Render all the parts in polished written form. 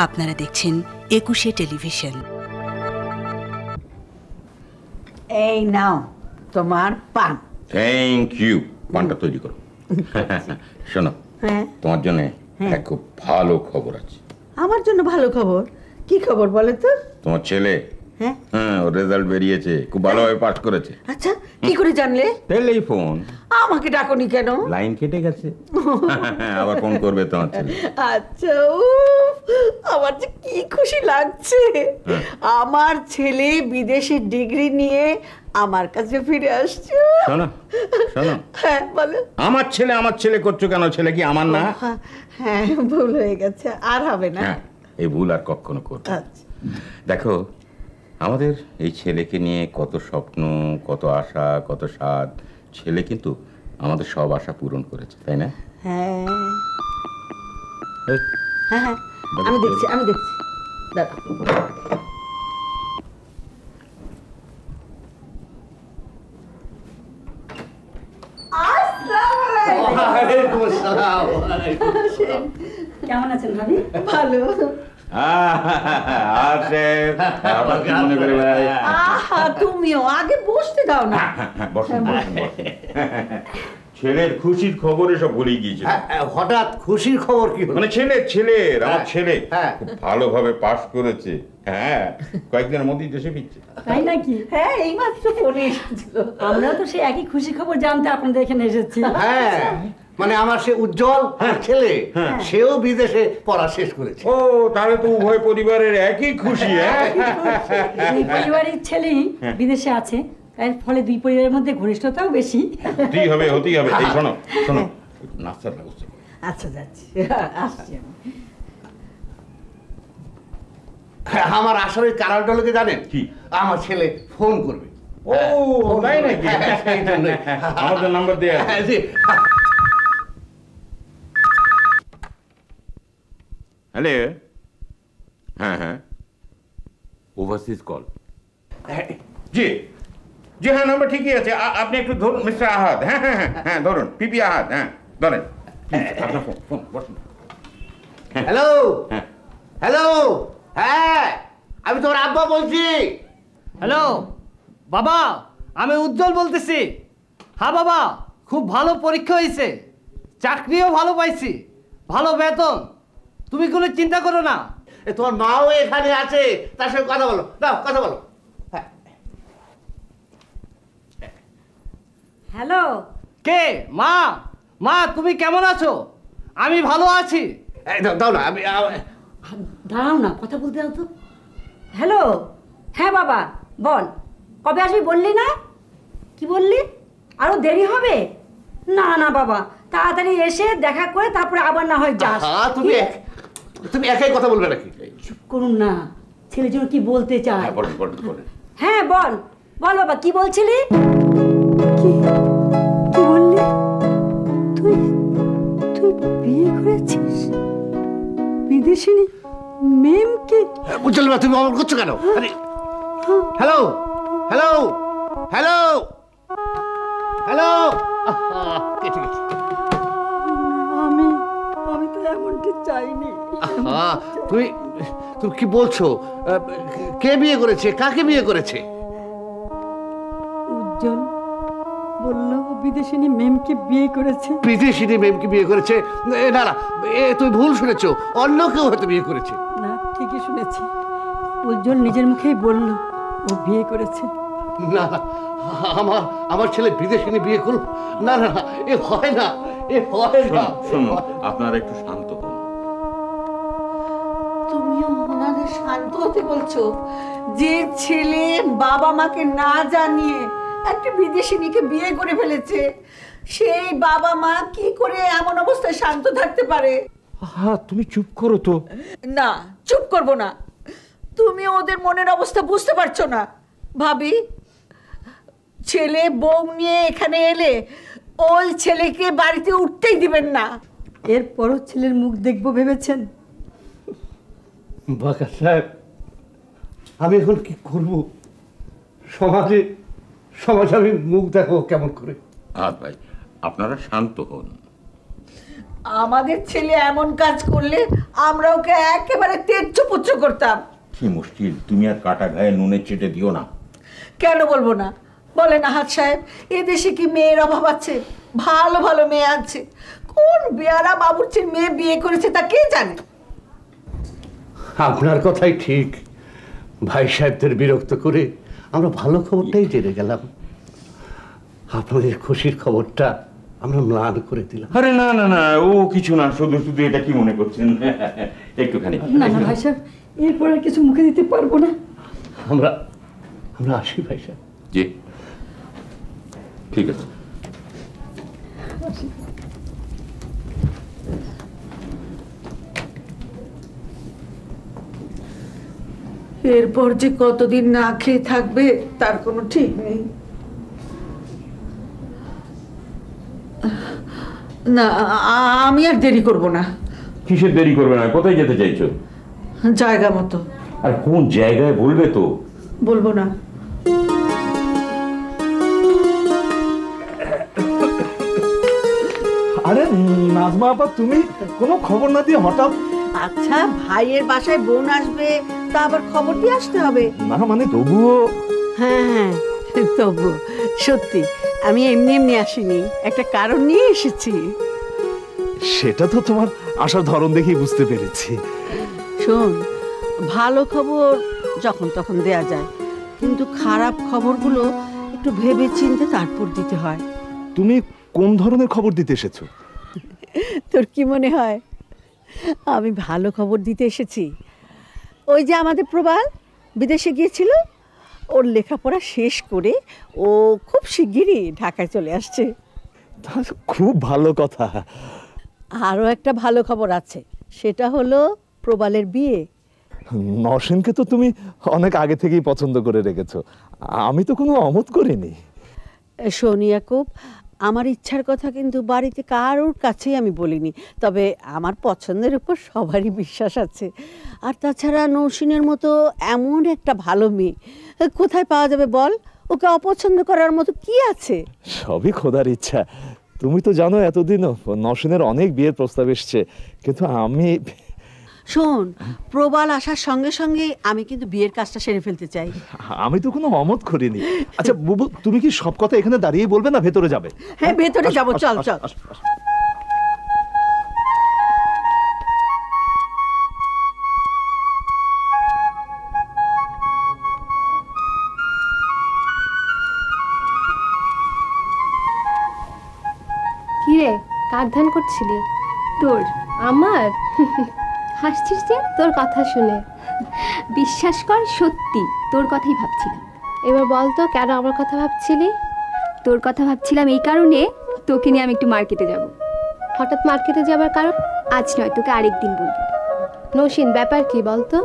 আপনারা দেখছেন ২১শে টেলিভিশন। এই নাও তোমার পান। Thank you. পানটা তৈরি করো। শোনো, তোমার জন্য এক খুব ভালো খবর আছে। আমার জন্য ভালো খবর? কি খবর বলে তো? তোমার ছেলে ওর রেজাল্ট বেরিয়েছে, খুব ভালোভাবে পাস করেছে। আচ্ছা, কি করে জানলে? টেলিফোন। আমাকে ডাকনি কেন? লাইন কেটে গেছে, আবার ফোন করবে তোমার ছেলে। আচ্ছা, আমার যে কি খুশি লাগছে। আমার ছেলে বিদেশে ডিগ্রি নিয়ে আমার কাছে ফিরে আসছে। শোনো শোনো, হ্যাঁ বলো। আমার ছেলে করছো কেন? ছেলে কি আমার না? হ্যাঁ, ভুল হয়ে গেছে, আর হবে না। এই ভুল আর কখনো করবে। আচ্ছা, দেখো, আমাদের এই ছেলেকে নিয়ে কত স্বপ্ন, কত আশা, কত স্বাদ। ছেলে কিন্তু আমাদের সব আশা পূরণ করেছে, তাই না? হ্যাঁ হ্যাঁ হ্যাঁ, আমি দেখছি দাদা। কেমন আছেন ভাবি? ভালো। তুমিও আগে বসতে দাও না। ছেলের খুশির খবর এসব ভুলে গিয়েছে। হঠাৎ খুশির খবর কি? মানে আমার ছেলে খুব ভালোভাবে পাস করেছে। হ্যাঁ, কয়েকদিনের মধ্যেই দেশে ফিরছে। তাই নাকি? হ্যাঁ, এই মাত্র ফোনে এসেছিল। আমরা তো সেই একই খুশি খবর জানতে আপনাদের এখানে এসেছি। হ্যাঁ, মানে আমার সে উজ্জ্বল ছেলে, সেও বিদেশে পড়া শেষ করেছে। ও, তাহলে তো উভয় পরিবারের একই খুশি। এই পরিবারের ছেলেই বিদেশে আছে, এর ফলে দুই পরিবারের মধ্যে ঘনিষ্ঠতাও বেশি। হতেই হবে। এই শোনো শোনো, নাস্তার ব্যবস্থা। আচ্ছা, যাচ্ছি, আসছি আমি। আমার আসলে কারণটা লোকে জানেন কি? আমার ছেলে ফোন করবে। ও, তাই নাকি? আমাদের নাম্বার দেয়া আছে। হ্যালো, হ্যাঁ, ওভারসিজ কল। জি, হ্যাঁ, নাম্বার ঠিকই আছে। আপনি একটু ধরুন, মিস্টার আহাদ। হ্যাঁ, ধরুন, পিপি আহাদ। হ্যাঁ, ধরেন আপনার ফোন। বসুন। হ্যালো, হ্যাঁ, আমি তোমার আব্বা বলছি। হ্যালো বাবা, আমি উজ্জ্বল বলতেছি। হ্যাঁ বাবা, খুব ভালো পরীক্ষা হয়েছে, চাকরিও ভালো পাইছি, ভালো বেতন। তুমি কোনো চিন্তা করো না। তোমার মাও এখানে আছে, তার সঙ্গে কথা বলো। কথা বলো। হ্যালো, কে? মা তুমি কেমন আছো? আমি ভালো আছি। দাও না, আমি দাঁড়াও না, কথা বলতে দাও তো। হ্যালো, হ্যাঁ বাবা বল, কবে আসবি বললি না? কি বললি? আরো দেরি হবে? না বাবা, তাড়াতাড়ি এসে দেখা করে তারপরে আবার না হয় যাস। তুমি একাই কথা বলবে নাকি? চুপ করুন না, ছেলের জন্য কি বলতে চায়। বলেন। হ্যাঁ বল বাবা, কি বলছিলি? কি বললি? তুই বিয়ে করেছিস বিদেশিনী মেমকে? উজ্জ্বল, তুমি অমল করছো কেন? হ্যালো, আমি তো এমনটি চাইনি। তুমি কি বলছো? কে বিয়ে করেছে? কাকে বিয়ে করেছে? উজ্জ্বল বললো বিদেশিনী মেমকে বিয়ে করেছে। বিদেশিনী মেমকে বিয়ে করেছে? না, তুমি ভুল শুনেছো, অন্য কেউ হয়তো বিয়ে করেছে। না, ঠিকই শুনেছি, উজ্জ্বল নিজের মুখেই বললো ও বিয়ে করেছে। না, আমার ছেলে বিদেশিনী বিয়ে করল? না, এ হয় না। শুনুন, আপনারা একটু শান্ত হন। তুমিও ওনাদের শান্ত হতে বলছো? যে ছেলে বাবা মাকে না জানিয়ে একটা বিদেশিনীকে বিয়ে করে ফেলেছে, সেই বাবা মা কি করে এমন অবস্থায় শান্ত থাকতে পারে? তুমি চুপ করো তো। না, চুপ করবো না। তুমি ওদের মনের অবস্থা বুঝতে পারছো না ভাবি। ছেলে বউ নিয়ে এখানে এলে ওই ছেলেকে বাড়িতে উঠতেই দিবেন না। এরপরও ছেলের মুখ দেখবো ভেবেছেন? বাকা সাহেব, আমি এখন কি করব? সমাজে আমি মুখ দেখো কেমন করে? ভাই, আপনারা শান্ত হন। আমাদের ছেলে এমন কাজ করলে আমরা ওকে একেবারে তেচ্ছপুচ্ছ করতাম। কি মুশকিল, তুমি আর কাটা গায়ে নুনের চেটে দিও না। কেন বলবো না বলেন আহাদ সাহেব, এদেশে কি মেয়ের অভাব আছে? ভালো ভালো মেয়ে আছে। কোন বেয়ারা বাবুর্চির মেয়ে বিয়ে করেছে তা কে জানে? আপনার কথাই ঠিক। ভাই সাহেবদের বিরক্ত করে আমরা ভালো খবরটাই জেনে গেলাম। আপনাদের খুশির খবরটা আমরা ম্লান করে দিলাম। আরে না না না, ও কিছু না, শুধু শুধু এটা কি মনে করছেন? একটুখানি। না না ভাই সাহেব, এরপর আর কিছু মুখে দিতে পারবো না। আমরা আমরা আসি ভাই সাহেব। জি ঠিক আছে। এরপর যে কতদিন না খেয়ে থাকবে তার কোনো ঠিক নেই। না, আমি আর দেরি করব না। কিসের দেরি করবে না? কোথায় যেতে চাইছো? জায়গা মতো। আর কোন জায়গায় বলবে তো? বলবো না। আরে নাজমা আপা, তুমি কোনো খবর না দিয়ে হঠাৎ? আচ্ছা, ভাইয়ের বাসায় বোন আসবে, তা আবার খবর দিয়ে আসতে হবে? না মানে তবুও। হ্যাঁ তবু সত্যি আমি এমনি এমনি আসিনি, একটা কারণ নিয়ে এসেছি। সেটা তো তোমার আসার ধরন দেখেই বুঝতে পেরেছি। শোন, ভালো খবর যখন তখন দেয়া যায়, কিন্তু খারাপ খবরগুলো একটু ভেবে চিন্তে তারপর দিতে হয়। তুমি কোন ধরনের খবর দিতে এসেছো? তোর কি মনে হয় আমি ভালো খবর দিতে এসেছি? ওই যে আমাদের প্রবাল বিদেশে গিয়েছিল, ওর লেখাপড়া শেষ করে ও খুব শিগগিরই ঢাকায় চলে আসছে। খুব ভালো কথা। আরও একটা ভালো খবর আছে, সেটা হলো প্রবালের বিয়ে। নওশিনকে তো তুমি অনেক আগে থেকেই পছন্দ করে রেখেছো, আমি তো কোনো অমত করিনি। শোন ইয়াকুব, আমার ইচ্ছার কথা কিন্তু বাড়িতে কারোর কাছেই আমি বলিনি, তবে আমার পছন্দের উপর সবারই বিশ্বাস আছে। আর তাছাড়া নৌসিনের মতো এমন একটা ভালো মেয়ে কোথায় পাওয়া যাবে বল? ওকে অপছন্দ করার মতো কি আছে? সবই খোদার ইচ্ছা। তুমি তো জানো এতদিনও নওশিনের অনেক বিয়ের প্রস্তাব এসছে, কিন্তু আমি। শোন, প্রবাল আসার সঙ্গে সঙ্গে আমি কিন্তু বিয়ের কাজটা সেরে ফেলতে চাই। আমি তো কোনো অমত করিনি। আচ্ছা বুবু, তুমি কি সব কথা এখানে দাঁড়িয়ে বলবে না ভেতরে যাবে? হ্যাঁ ভেতরে যাবো, চল চল। কিরে, কার ধ্যান করছিলি? তোর? আমার? হাসছিস যে তোর কথা শুনে। বিশ্বাস কর, সত্যি তোর কথাই ভাবছিলাম। এবার বল তো কেন আমার কথা ভাবছিলি? তোর কথা ভাবছিলাম এই কারণে, তোকে নিয়ে আমি একটু মার্কেটে যাব। হঠাৎ মার্কেটে যাবার কারণ? আজ নয়, তোকে আরেকদিন বলবো। নৌশিন, ব্যাপার কি বলতো?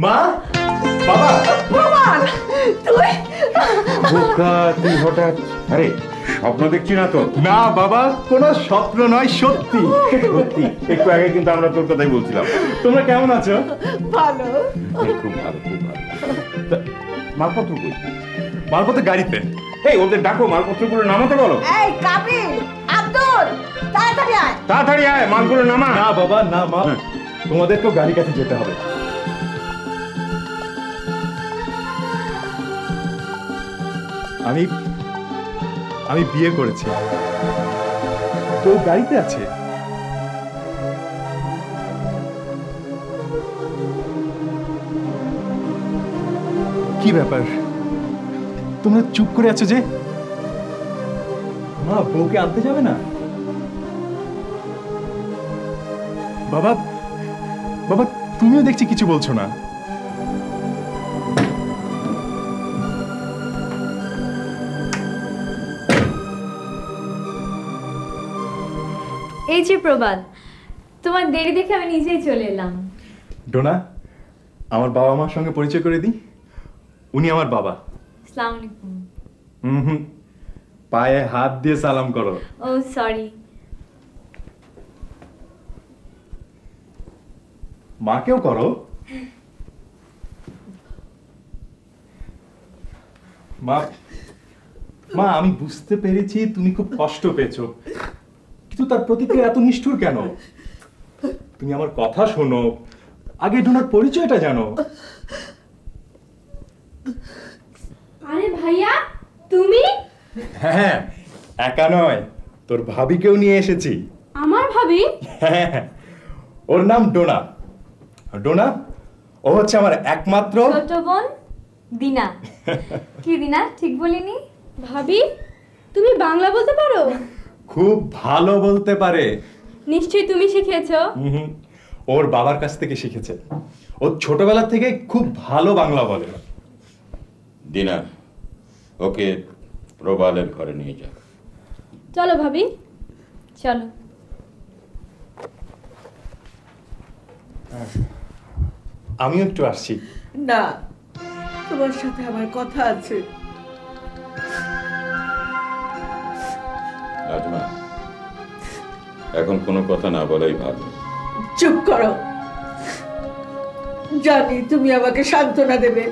মা, বাবা। প্রবাল, তুই? বোকা, তুই হঠাৎ? আরে স্বপ্ন দেখছি না তো? না বাবা, কোনো স্বপ্ন নয়, সত্যি সত্যি। একটু আগে কিন্তু আমরা তোর কথাই বলছিলাম। তোমরা কেমন আছো? ভালো। খুব ভালো, খুব ভালো। মালপত্র কই? মালপত্র গাড়িতে। এই ওদের ডাকো, মালপত্রগুলো নামাতে বলো। এই কাবিল, আব্দুল, তাড়াতাড়ি আয়। তাড়াতাড়ি আয়, মালগুলো নামা। না বাবা, না মা, তোমাদেরকেও গাড়ি কাছে যেতে হবে। আমি বিয়ে করেছি, তো গাড়িতে আছে। কি ব্যাপার, তোমরা চুপ করে আছো যে? মা, বউকে আনতে যাবে না? বাবা, বাবা তুমিও দেখছি কিছু বলছো না। এই যে প্রবাল, তোমার দেরি দেখে আমি নিজেই চলে এলাম। ডোনা, আমার বাবা মার সঙ্গে পরিচয় করে দিই। উনি আমার বাবা। আসসালামু আলাইকুম। পায়ে হাত দিয়ে সালাম করো। ও সরি। মাকেও করো। মা, মা আমি বুঝতে পেরেছি তুমি খুব কষ্ট পেয়েছো, কিন্তু তার প্রতিক্রিয়া এত নিষ্ঠুর কেন? তুমি আমার কথা শোনো, আগে ডোনার পরিচয়টা জানো। আরে ভাইয়া তুমি? হ্যাঁ, একা নয়, তোর ভাবিকেও নিয়ে এসেছি। আমার ভাবি? হ্যাঁ, ওর নাম ডোনা। ডোনা ও হচ্ছে আমার একমাত্র ছোট বোন দিনা। কি দিনা, ঠিক বলিনি? ভাবি তুমি বাংলা বলতে পারো? খুব ভালো বলতে পারে। নিশ্চয়ই তুমি শিখিয়েছো? ওর বাবার কাছ থেকে শিখেছে। ও ছোটবেলা থেকে খুব ভালো বাংলা বলে। দিনা, ওকে প্রবালের ঘরে নিয়ে যা। চলো ভাবি, চলো। আমিও একটু আসছি। না, তোমার সাথে আমার কথা আছে। রাজমা, এখন কোনো কথা না বলাই ভালো। চুপ করো। জানি তুমি আমাকে সান্ত্বনা দেবে,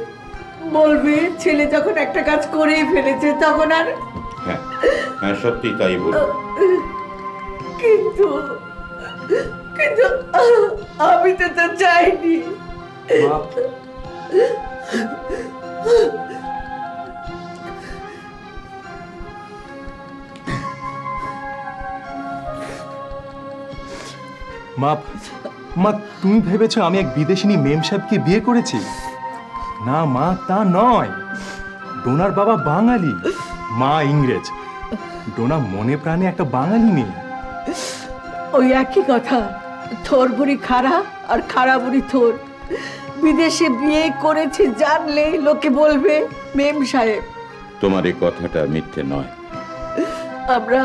বলবে ছেলে যখন একটা কাজ করেই ফেলেছে তখন আর। হ্যাঁ হ্যাঁ, সত্যি তাই বলবো। কিন্তু কিন্তু আমি তো তা চাইনি। মা, মা তুমি ভেবেছো আমি এক বিদেশিনী মেম সাহেবকে বিয়ে করেছি? না মা, তা নয়। ডোনার বাবা বাঙালি, মা ইংরেজ। ডোনা মনে প্রাণে একটা বাঙালি মেয়ে। ওই একই কথা, থোর বুড়ি খাড়া আর খাড়া বুড়ি থোর। বিদেশে বিয়ে করেছে জানলেই লোকে বলবে মেম সাহেব। তোমার এই কথাটা মিথ্যে নয়। আমরা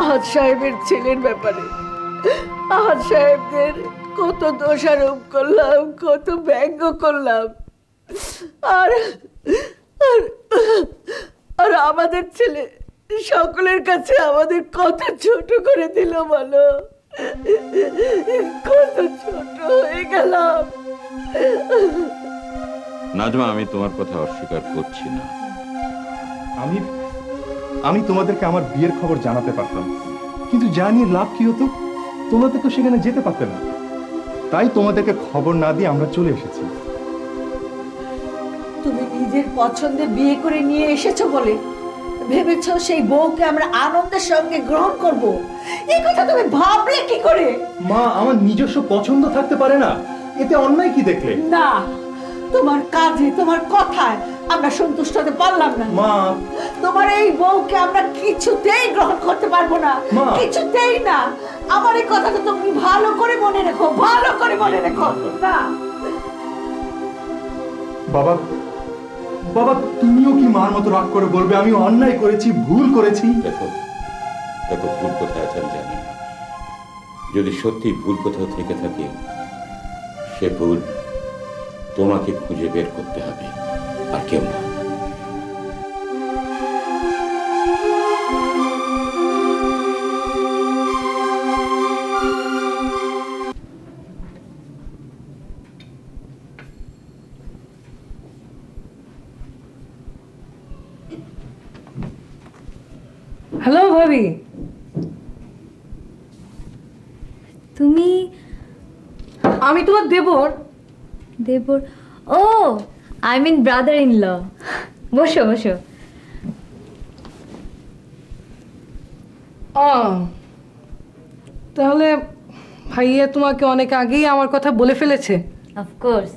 আহাদ সাহেবের ছেলের ব্যাপারে আহাদ সাহেবদের কত দোষারোপ করলাম, কত ব্যঙ্গ করলাম, আর আর আমাদের ছেলে সকলের কাছে আমাদের কত ছোট করে দিল বলো। কত ছোট হয়ে গেলাম। নাজমা, আমি তোমার কথা অস্বীকার করছি না। আমি তোমাদেরকে আমার বিয়ের খবর জানাতে পারতাম, কিন্তু জানিয়ে লাভ কি হতো? তোমাদেরকে সেখানে যেতে পারতে না। তাই তোমাদেরকে খবর না দিয়ে আমরা চলে এসেছি। তুমি নিজের পছন্দে বিয়ে করে নিয়ে এসেছো বলে ভেবেছো সেই বউকে আমরা আনন্দের সঙ্গে গ্রহণ করব? এই কথা তুমি ভাবলে কি করে? মা, আমার নিজস্ব পছন্দ থাকতে পারে না, এতে অন্যায় কি দেখলে? না, তোমার কাজে তোমার কথায় আমরা সন্তুষ্ট হতে পারলাম না। মা, তোমার এই বউকে আমরা কিছুতেই গ্রহণ করতে পারবো না, কিছুতেই না। আমার এই কথাটা তুমি ভালো করে মনে রেখো, ভালো করে মনে রেখো। না বাবা, বাবা তুমিও কি মার মতো রাগ করে বলবে আমি অন্যায় করেছি, ভুল করেছি? দেখো দেখো, ভুল কোথায় আছে আমি জানি না। যদি সত্যি ভুল কোথাও থেকে থাকে, সে ভুল তোমাকে খুঁজে বের করতে হবে, আর কেউ না। হ্যালো ভাবি। তুমি? আমি তোমার দেবর। দেবর? ও, I mean brother in law. বসো বসো। তাহলে ভাইয়া তোমাকে অনেক আগেই আমার কথা বলে ফেলেছে? অফকোর্স,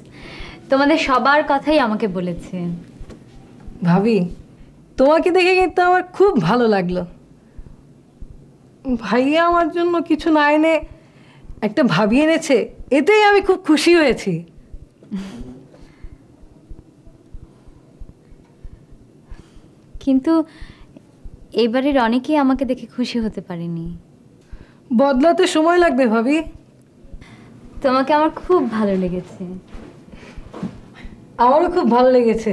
তোমাদের সবার কথাই আমাকে বলেছে। ভাবি, তোমাকে দেখে কিন্তু আমার খুব ভালো লাগলো। ভাইয়া আমার জন্য কিছু না এনে একটা ভাবি এনেছে, এতেই আমি খুব খুশি হয়েছি। কিন্তু এবারের অনেকেই আমাকে দেখে খুশি হতে পারেনি। বদলাতে সময় লাগবে ভাবি। তোমাকে আমার খুব ভালো লেগেছে। আমারও খুব ভালো লেগেছে।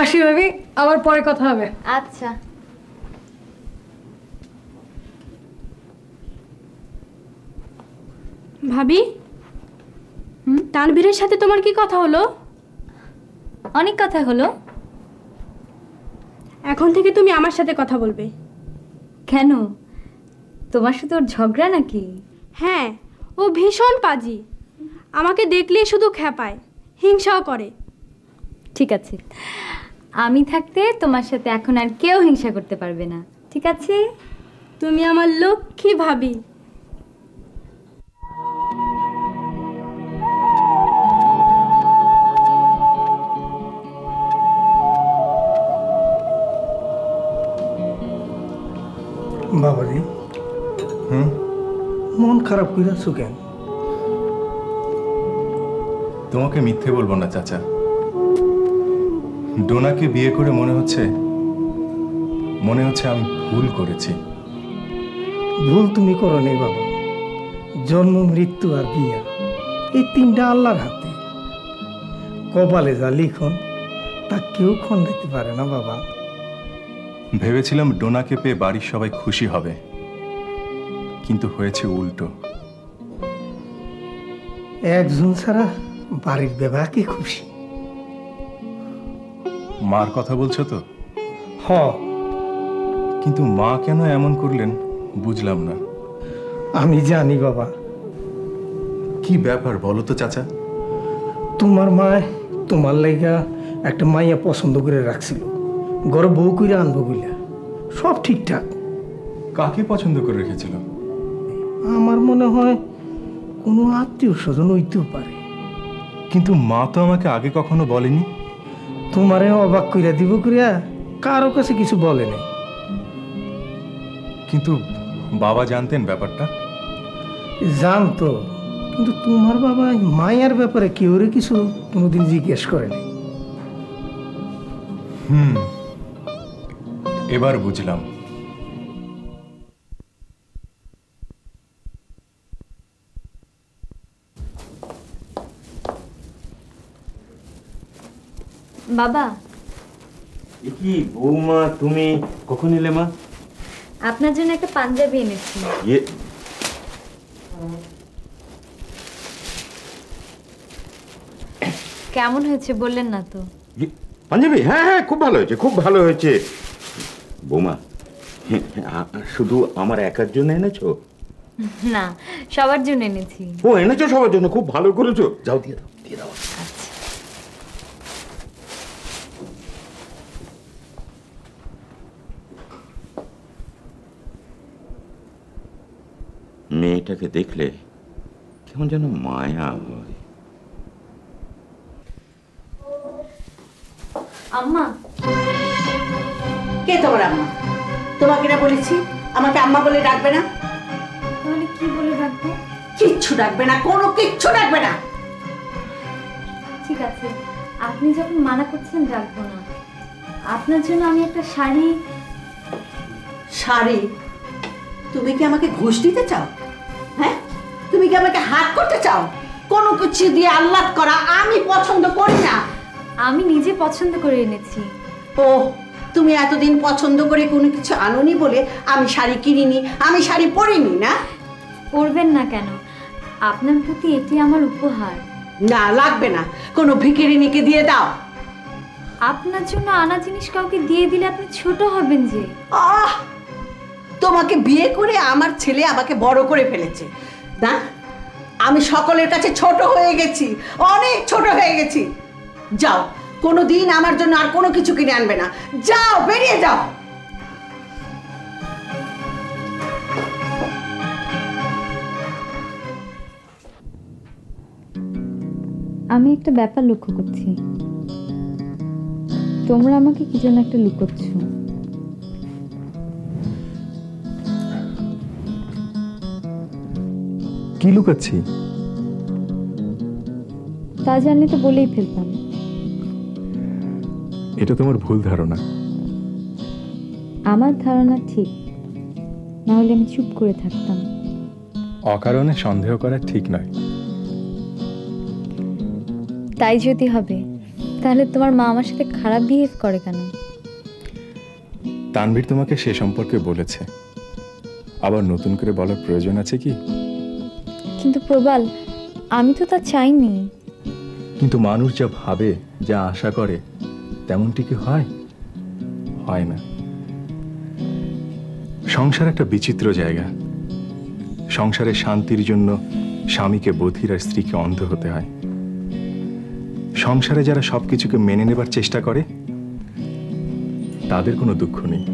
আসি ভাবি, আবার পরে কথা হবে। আচ্ছা। ভাবি, তানভীরের সাথে তোমার কি কথা হলো? অনেক কথা হলো। এখন থেকে তুমি আমার সাথে কথা বলবে। কেন, তোমার সাথে ওর ঝগড়া নাকি? হ্যাঁ, ও ভীষণ পাজি, আমাকে দেখলেই শুধু খেপায়, হিংসাও করে। ঠিক আছে, আমি থাকতে তোমার সাথে এখন আর কেউ হিংসা করতে পারবে না, ঠিক আছে? তুমি আমার লক্ষ্মী ভাবি। বাবাজি, মন খারাপ কইরাছো কেন? তোমাকে মিথ্যে বলবো না চাচা, ডোনাকে বিয়ে করে মনে হচ্ছে আমি ভুল করেছি। ভুল তুমি করো নাই বাবা। জন্ম, মৃত্যু আর বিয়া, এই তিনটা আল্লাহর হাতে। কপালে যা লিখন তা কেউ খণ্ডাইতে পারে না বাবা। ভেবেছিলাম ডোনাকে পেয়ে বাড়ির সবাই খুশি হবে, কিন্তু হয়েছে উল্টো। একজন ছাড়া বাড়ির বেবাকে খুশি। মার কথা বলছো তো? হ। কিন্তু মা কেন এমন করলেন বুঝলাম না। আমি জানি বাবা। কি ব্যাপার বলো তো চাচা? তোমার মা তোমার লাইগা একটা মাইয়া পছন্দ করে রাখছিল, ঘরে বউ করে আনবো বইলা। সব ঠিকঠাক। কাকে পছন্দ করে রেখেছিল? আমার মনে হয় কোনো আত্মীয় স্বজন হইতেও পারে। কিন্তু মা তো আমাকে আগে কখনো বলেনি। তোমারে অবাক কইরা দিব করিয়া কারো কাছে কিছু বলে নাই। কিন্তু বাবা জানতেন ব্যাপারটা? জানতো, কিন্তু তোমার বাবা মায়ের ব্যাপারে কেউরে কিছু কোনোদিন জিজ্ঞেস করেনি। এবার বুঝলাম। বাবা। কি বৌমা, তুমি কখন এলে মা? আপনার জন্য একটা পাঞ্জাবি এনেছি। কেমন হয়েছে বললেন না তো? পাঞ্জাবি? হ্যাঁ হ্যাঁ, খুব ভালো হয়েছে, খুব ভালো হয়েছে। বৌমা, শুধু আমার একার জন্য এনেছো? না, সবার জন্য এনেছি। ও, এনেছো সবার জন্য, খুব ভালো করেছো। যাও দিয়ে দাও, দিয়ে দাও। মেয়েটাকে দেখলে কেমন যেন মায়া হয়। আম্মা। কে তোমার আম্মা? তোমাকে না বলেছি আমাকে আম্মা বলে ডাকবে না? তাহলে কি বলে ডাকবো? কিচ্ছু ডাকবে না, কোনো কিচ্ছু ডাকবে না। ঠিক আছে, আপনি যখন মানা করছেন ডাকবো না। আপনার জন্য আমি একটা শাড়ি। শাড়ি? তুমি কি আমাকে ঘুষ দিতে চাও? হ্যাঁ, তুমি কি আমাকে হাত করতে চাও? কোনো কিছু দিয়ে আহ্লাদ করা আমি পছন্দ করি না। আমি নিজে পছন্দ করে এনেছি। ও, তুমি এতদিন পছন্দ করে কোনো কিছু আনোনি বলে আমি শাড়ি কিনিনি, আমি শাড়ি পরিনি না? পরবেন না কেন? আপনার প্রতি এটি আমার উপহার। না, লাগবে না, কোনো ভিখিরিনীকে দিয়ে দাও। আপনার জন্য আনা জিনিস কাউকে দিয়ে দিলে আপনি ছোট হবেন যে। আহ, তোমাকে বিয়ে করে আমার ছেলে আমাকে বড় করে ফেলেছে না? আমি সকলের কাছে ছোট হয়ে গেছি, অনেক ছোট হয়ে গেছি। যাও, কোনোদিন আমার জন্য আর কোনো কিছু কিনে আনবে না। যাও, বেরিয়ে যাও। আমি একটা ব্যাপার লক্ষ্য করছি, তোমরা আমাকে কি জন্য একটা লুকোচ্ছ। কি লুকাচ্ছি? তা জানলে তো বলেই ফেলতাম। এটা তোমার ভুল ধারণা। আমার ধারণা ঠিক, না হলে আমি চুপ করে থাকতাম। অকারণে সন্দেহ করা ঠিক নয়। তাই যদি হবে, তাহলে তোমার মা আমার সাথে খারাপ বিহেভ করে কেন? তানভীর তোমাকে সে সম্পর্কে বলেছে, আবার নতুন করে বলার প্রয়োজন আছে কি? কিন্তু প্রবাল, আমি তো তা চাইনি। কিন্তু মানুষ যা ভাবে, যা আশা করে, তেমনটি কি হয়? হয় না। সংসার একটা বিচিত্র জায়গা। সংসারের শান্তির জন্য স্বামীকে বধির আর স্ত্রীকে অন্ধ হতে হয়। সংসারে যারা সবকিছুকে মেনে নেবার চেষ্টা করে তাদের কোনো দুঃখ নেই।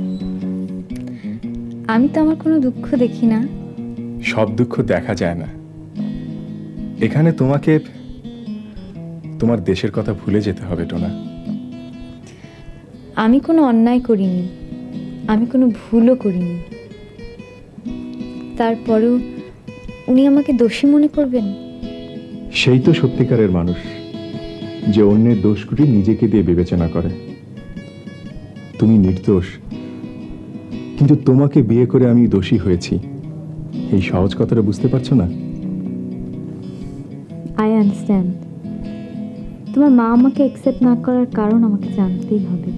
আমি তো আমার কোনো দুঃখ দেখি না। সব দুঃখ দেখা যায় না। এখানে তোমাকে তোমার দেশের কথা ভুলে যেতে হবে টোনা। আমি কোনো অন্যায় করিনি, আমি কোনো ভুলও করিনি, তারপরেও উনি আমাকে দোষী মনে করবেন? সেই তো সত্যিকারের মানুষ, যে অন্যের দোষগুলি নিজেকে দিয়ে বিবেচনা করে। তুমি নির্দোষ, কিন্তু তোমাকে বিয়ে করে আমি দোষী হয়েছি, এই সহজ কথাটা বুঝতে পারছো না? I understand. তোমার মা আমাকে অ্যাকসেপ্ট না করার কারণ আমাকে জানতেই হবে।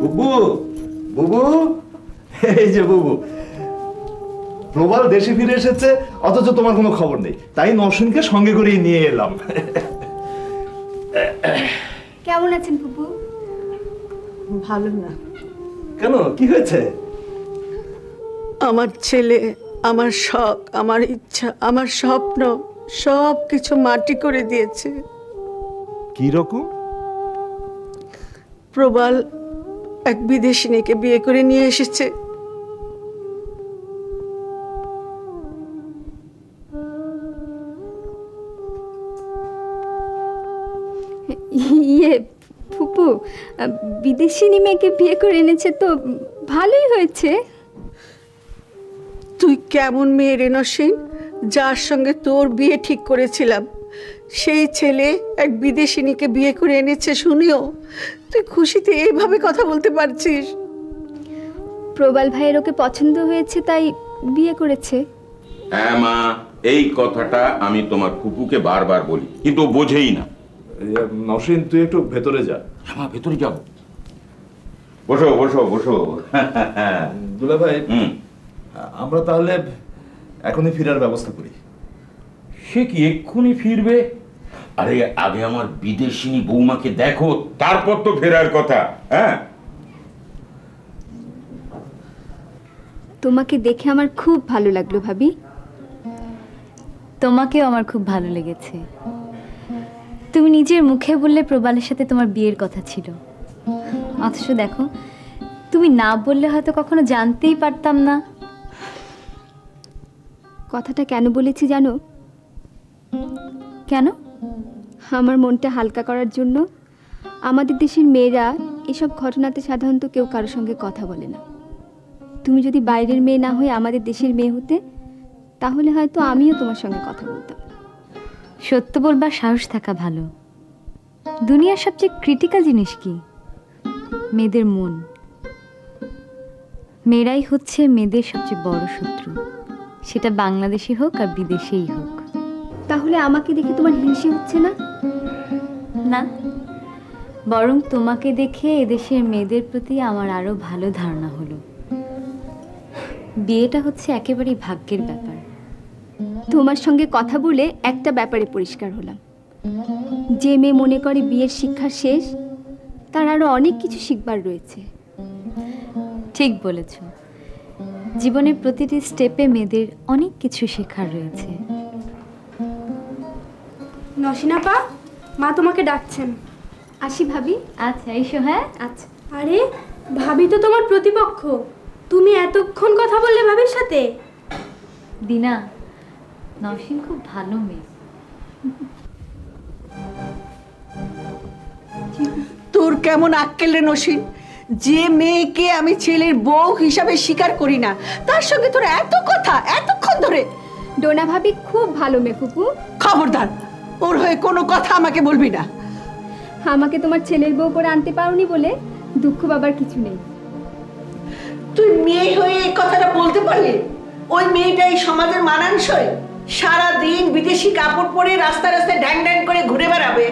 বুবু, বুবু, এই যে বুবু, প্রবাল দেশে ফিরে এসেছে, অথচ তোমার কোনো খবর নেই। তাই নওশিনকে সঙ্গে করে নিয়ে এলাম। কেমন আছেন বুবু? ভালো না। কেন, কি হয়েছে? আমার ছেলে, আমার শখ, আমার ইচ্ছা, আমার স্বপ্ন সব কিছু মাটি করে দিয়েছে। কি রকম? প্রবাল এক বিদেশিনীকে বিয়ে করে নিয়ে এসেছে। ইয়ে ফুপু, বিদেশিনী মেয়েকে বিয়ে করে এনেছে তো ভালোই হয়েছে। তুই কেমন মেয়ে রে নসীন, যার সঙ্গে তোর বিয়ে ঠিক করেছিলাম সেই ছেলে এক বিদেশিনীকে বিয়ে করে এনেছে শুনিও তুই খুশিতে এইভাবে কথা বলতে পারছিস? প্রবাল ভাইয়ের ওকে পছন্দ হয়েছে তাই বিয়ে করেছে। হ্যাঁ মা, এই কথাটা আমি তোমার ফুপুকে বারবার বলি, কিন্তু ও বোঝেই না। নওশিন, তুই একটু ভেতরে যা। হ্যাঁ, ভেতরে যাবো। বসো বসো বসো। দুলা ভাই, আমরা তাহলে এখনই ফেরার ব্যবস্থা করি। সে কি এক্ষুনি ফিরবে? আরে আগে আমার বিদেশিনী বৌমাকে দেখো, তারপর তো ফেরার কথা। হ্যাঁ, তোমাকে দেখে আমার খুব ভালো লাগলো ভাবি। তোমাকেও আমার খুব ভালো লেগেছে। তুমি নিজের মুখে বললে প্রবালের সাথে তোমার বিয়ের কথা ছিল, অথচ দেখো তুমি না বললে হয়তো কখনো জানতেই পারতাম না। কথাটা কেন বলেছি জানো? কেন? আমার মনটা হালকা করার জন্য। আমাদের দেশের মেয়েরা এসব ঘটনাতে সাধারণত কেউ কারোর সঙ্গে কথা বলে না। তুমি যদি বাইরের মেয়ে না হয়ে আমাদের দেশের মেয়ে হতে, তাহলে হয়তো আমিও তোমার সঙ্গে কথা বলতাম। সত্য বলবার সাহস থাকা ভালো। দুনিয়ার সবচেয়ে ক্রিটিক্যাল জিনিস কি? মেয়েদের মন। মেয়েরাই হচ্ছে মেয়েদের সবচেয়ে বড় শত্রু, সেটা বাংলাদেশে হোক আর বিদেশেই হোক। তাহলে আমাকে দেখে তোমার হিংসে হচ্ছে না? না, বরং তোমাকে দেখে এদেশের মেয়েদের প্রতি আমার আরো ভালো ধারণা হলো। বিয়েটা হচ্ছে একেবারেই ভাগ্যের ব্যাপার। তোমার সঙ্গে কথা বলে একটা ব্যাপারে পরিষ্কার হলাম। যে মেয়ে মনে করে বিয়ের শিক্ষা শেষ, তার আরো অনেক কিছু শিখবার রয়েছে। ঠিক বলেছ, জীবনের প্রতিটি স্টেপে মেয়েদের অনেক কিছু শেখার রয়েছে। নসিনাপা, মা তোমাকে ডাকছেন। আসি ভাবি। আচ্ছা, এসো। হ্যাঁ, আচ্ছা। আরে ভাবি তো তোমার প্রতিপক্ষ, তুমি এতক্ষণ কথা বললে ভাবির সাথে? দিনা, নওশিন খুব ভালো মেয়ে। তোর কেমন আক্কেল রে নসীন, যে মেয়েকে আমি ছেলের বউ হিসাবে স্বীকার করি না তার সঙ্গে তোর এত কথা এতক্ষণ ধরে। ডোনা ভাবি খুব ভালো মেয়ে ফুপু। খবরদার, ওর হয়ে কোনো কথা আমাকে বলবি না। আমাকে তোমার ছেলের বউ করে আনতে পারোনি বলে দুঃখ পাবার কিছু নেই। তুই মেয়ে হয়ে এই কথাটা বলতে পারলি? ওই মেয়েটা এই সমাজের মানানসই? সারাদিন বিদেশি কাপড় পরে রাস্তায় রাস্তায় ড্যাং ড্যাং করে ঘুরে বেড়াবে,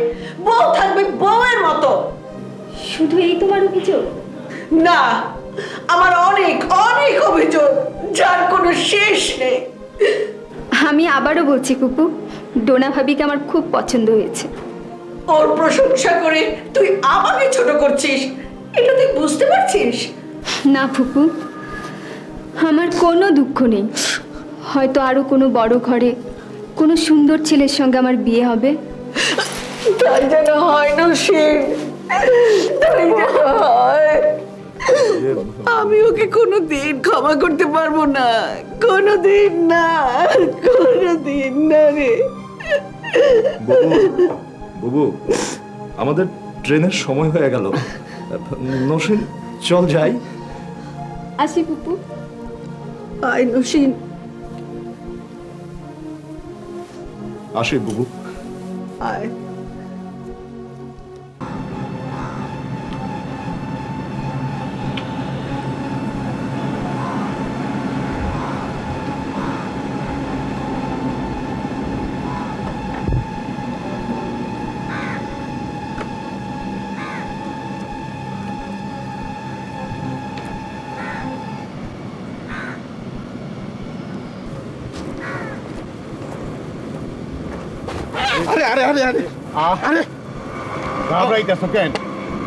বউ থাকবে বউয়ের মতো। শুধু এই তোমার অভিযোগ? না, আমার অনেক অনেক অভিযোগ, যার কোনো শেষ নেই। আমি আবারও বলছি কুপু, ডোনা ভাবিকে আমার খুব পছন্দ হয়েছে। ওর প্রশংসা করে তুই আমাকে ছোট করছিস, এটা তুই বুঝতে পারছিস? না ফুপু, আমার কোনো দুঃখ নেই। হয়তো আরো কোনো বড় ঘরে কোনো সুন্দর ছেলের সঙ্গে আমার বিয়ে হবে। তাই যেন হয় না, সে তাই যেন হয়। আমি ওকে কোনোদিন ক্ষমা করতে পারবো না, কোনোদিন না, কোনোদিন না রে। বুবু, আমাদের ট্রেনের সময় হয়ে গেল। নসীন, চল যাই। আসি পুপু। আয় নসীন। আসি বুবু। আয়। আরে আরে আরে আরে আরে ঘাবড়াইতেছ কেন?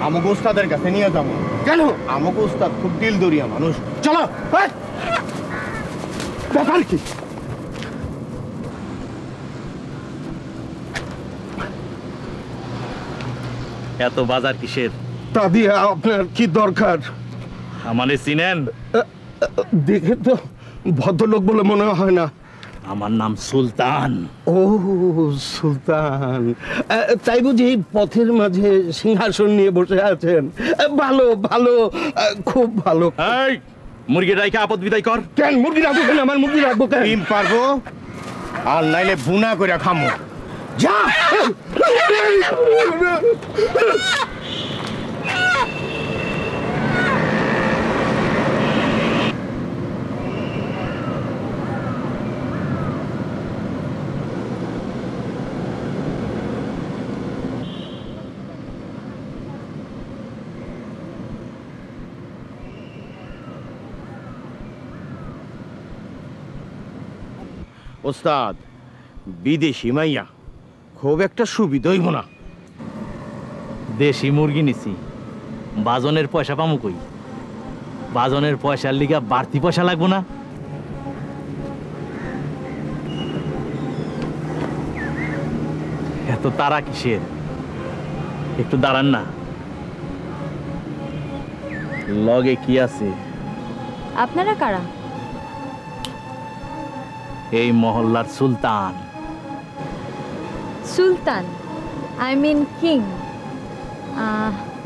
আমাকে উস্তাদের কাছে নিয়ে যাবো। কেন? আমাকে উস্তাদ খুব দিল দরিয়া মানুষ। চলো। ব্যাপার কি? এত বাজার কিসের? তা দিয়ে আপনার কি দরকার? আমারে চিনেন? দেখে তো ভদ্রলোক বলে মনে হয় না। আমার নাম সুলতান। ও সুলতান, তাই বুঝি পথের মাঝে সিংহাসন নিয়ে বসে আছেন? ভালো ভালো, খুব ভালো। এই মুরগি রাইখা আপদ বিদায় কর। কেন মুরগি রাখবো কেন? আমার মুরগি রাখবো কেন? ডিম পারবো আর নাইলে বুনা করে খামো। যা। ওস্তাদ, বিদেশি মাইয়া খুব একটা সুবিধা হইব না। দেশি মুরগি নিছি, বাজনের পয়সা পামু কই? বাজনের পয়সার লিগা বাড়তি পয়সা লাগবো না? এত তারা কিসের? একটু দাঁড়ান না। লগে কি আছে? আপনারা কারা? এই মহল্লার সুলতান। সুলতান, আই মিন কিং।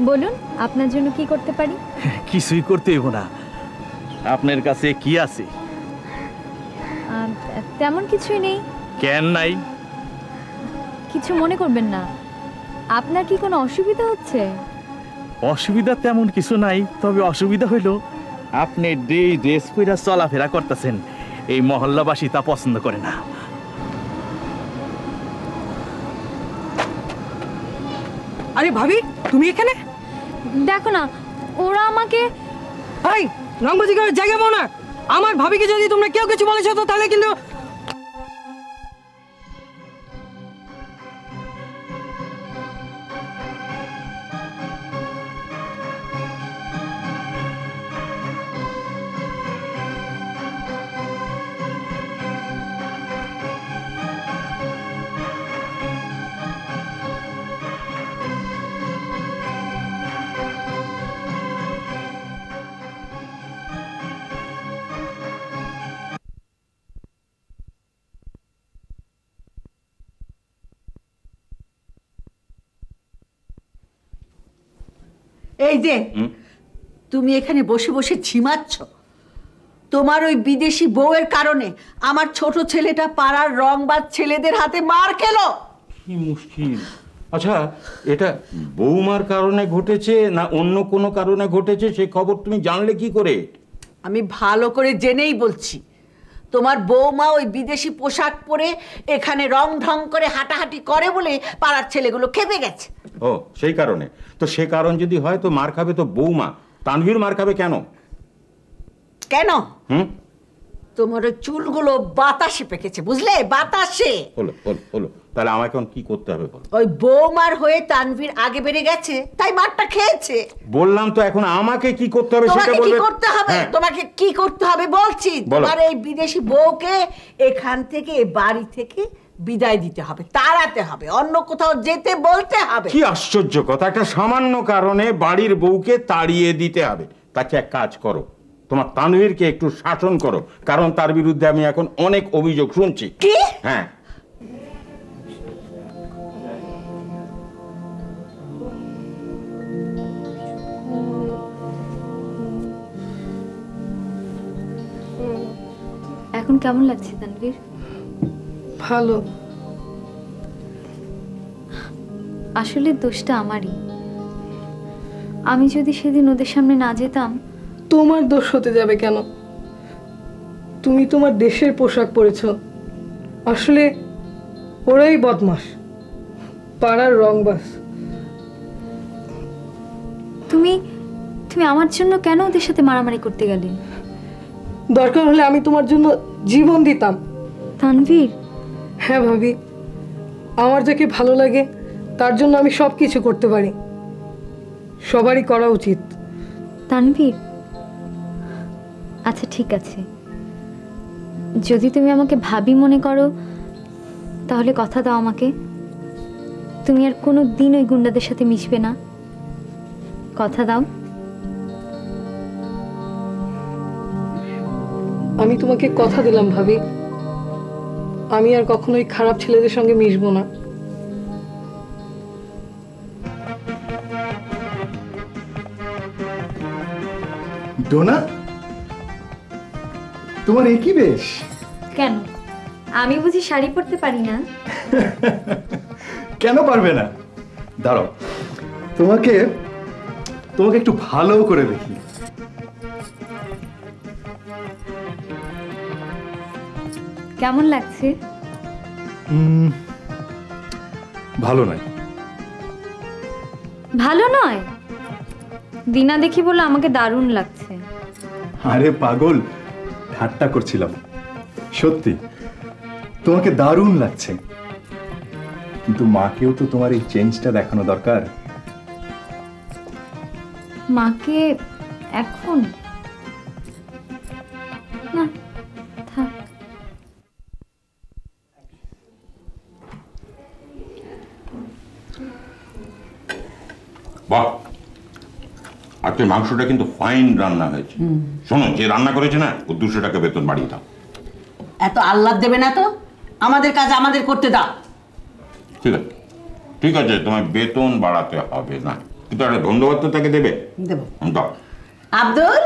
বলুন আপনার জন্য কি করতে পারি? কিছুই করতে হইব না। আপনার কাছে কি আছে? তেমন কিছুই নেই। কেন নাই? কিছু মনে করবেন না। আপনার কি কোনো অসুবিধা হচ্ছে? অসুবিধা তেমন কিছু নাই, তবে অসুবিধা হইল আপনি ড্রেস পরে চলাফেরা করতেছেন, এই মহল্লাবাসী তা পছন্দ করে না। আরে ভাবি, তুমি এখানে? দেখো না, ওরা আমাকে এই রংবাজি করে জায়গা পাও না। আমার ভাবিকে যদি তোমরা কেউ কিছু বলেছো তো তাহলে কিন্তু এই যে তুমি এখানে বসে বসে ঝিমাচ্ছ, তোমার ওই বিদেশি বউয়ের কারণে আমার ছোট ছেলেটা পাড়ার রংবাজ ছেলেদের হাতে মার খেলো। কি মুশকিল। আচ্ছা, এটা বৌমার কারণে ঘটেছে না অন্য কোনো কারণে ঘটেছে সে খবর তুমি জানলে কি করে? আমি ভালো করে জেনেই বলছি, তোমার বৌমা ওই বিদেশি পোশাক পরে এখানে রং ঢং করে হাঁটাহাঁটি করে বলে পাড়ার ছেলেগুলো খেপে গেছে। ও সেই কারণে? তো সে কারণ যদি হয় তো মার খাবে তো বৌমা, তানভীর মার খাবে কেন? কেন? তোমার ওই চুলগুলো বাতাসে পেকেছে, বুঝলে? বাতাসে। হলো হলো হলো, তাহলে আমাকে এখন কি করতে হবে বলো? ওই বৌমার হয়ে তানভীর আগে বেড়ে গেছে, তাই মারটা খেয়েছে। বললাম তো, এখন আমাকে কি করতে হবে সেটা বলবে। কি করতে হবে? তোমাকে কি করতে হবে বলছি। তোমার এই বিদেশি বউকে এখান থেকে, বাড়ি থেকে বিদায় দিতে হবে, তাড়াতে হবে, অন্য কোথাও যেতে বলতে হবে। কি আশ্চর্য কথা, একটা সামান্য কারণে বাড়ির বউকে তাড়িয়ে দিতে হবে। তাকে এক কাজ করো, তোমার তানভীরকে একটু শাসন করো, কারণ তার বিরুদ্ধে আমি এখন অনেক অভিযোগ শুনছি। কি? হ্যাঁ, এখন কেমন লাগছে তানভীর? ভালো। আসলে দোষটা আমারই। আমি যদি সেদিন ওদের সামনে না যেতাম। তোমার দোষ হতে যাবে কেন? তুমি তোমার দেশের পোশাক পরেছ। আসলে ওরাই বদমাস, পাড়ার রংবাজ। তুমি তুমি আমার জন্য কেন ওদের সাথে মারামারি করতে গেলে? দরকার হলে আমি তোমার জন্য জীবন দিতাম। তানভীর। হ্যাঁ ভাবি, আমার যাকে ভালো লাগে তার জন্য আমি সব কিছু করতে পারি, সবারই করা উচিত। তানভীর, আচ্ছা ঠিক আছে, যদি তুমি আমাকে ভাবি মনে করো তাহলে কথা দাও আমাকে, তুমি আর কোনো দিন ওই গুন্ডাদের সাথে মিশবে না। কথা দাও। আমি তোমাকে কথা দিলাম ভাবি, আমি আর কখনোই খারাপ ছেলেদের সঙ্গে মিশবো না। ডোনা, তোমার একই বেশ। কেন, আমি বুঝি শাড়ি পরতে পারি না? কেন পারবে না? দাঁড়াও, তোমাকে তোমাকে একটু ভালো করে দেখি। কেমন লাগছে? ভালো নয়। ভালো নয়? দিনা দেখি বলে আমাকে দারুণ লাগছে। আরে পাগল, ঠাট্টা করছিলাম। সত্যি তোমাকে দারুণ লাগছে, কিন্তু মাকেও তো তোমার এই চেঞ্জটা দেখানো দরকার। মাকে এখন না, থাক। বাহ, আজকে মাংসটা কিন্তু ফাইন রান্না হয়েছে। শোনো, যে রান্না করেছে না, ও 200 টাকা বেতন বাড়িয়ে দাও। এত আহ্লাদ দেবে না তো, আমাদের কাজ আমাদের করতে দাও। ঠিক আছে, ঠিক আছে, তোমার বেতন বাড়াতে হবে না, কিন্তু একটা ধন্যবাদ তো তাকে দেবে। দেব। দাও। আব্দুল,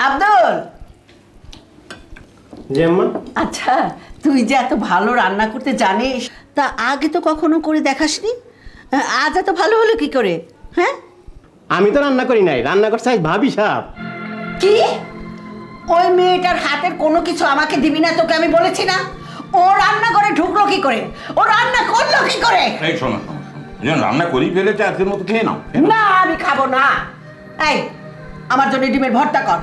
আব্দুল। জি আম্মা। আচ্ছা, তুই যে এত ভালো রান্না করতে জানিস, তা আগে তো কখনো করে দেখাসনি, আজ এত ভালো হলো কি করে? হ্যাঁ, আমি তো রান্না করি নাই, রান্না করছে ভাবি সাহেব। কি? ওই মেয়েটার হাতের কোনো কিছু আমাকে দিবি না, তোকে আমি বলেছি না? ও রান্না করে ঢুকলো কি করে? ও রান্না করলো কি করে? এই শোনো, রান্না করেই ফেলেছে, আজকের মতো খেয়ে নাও। না, আমি খাবো না। এই, আমার জন্য ডিমের ভর্তা কর।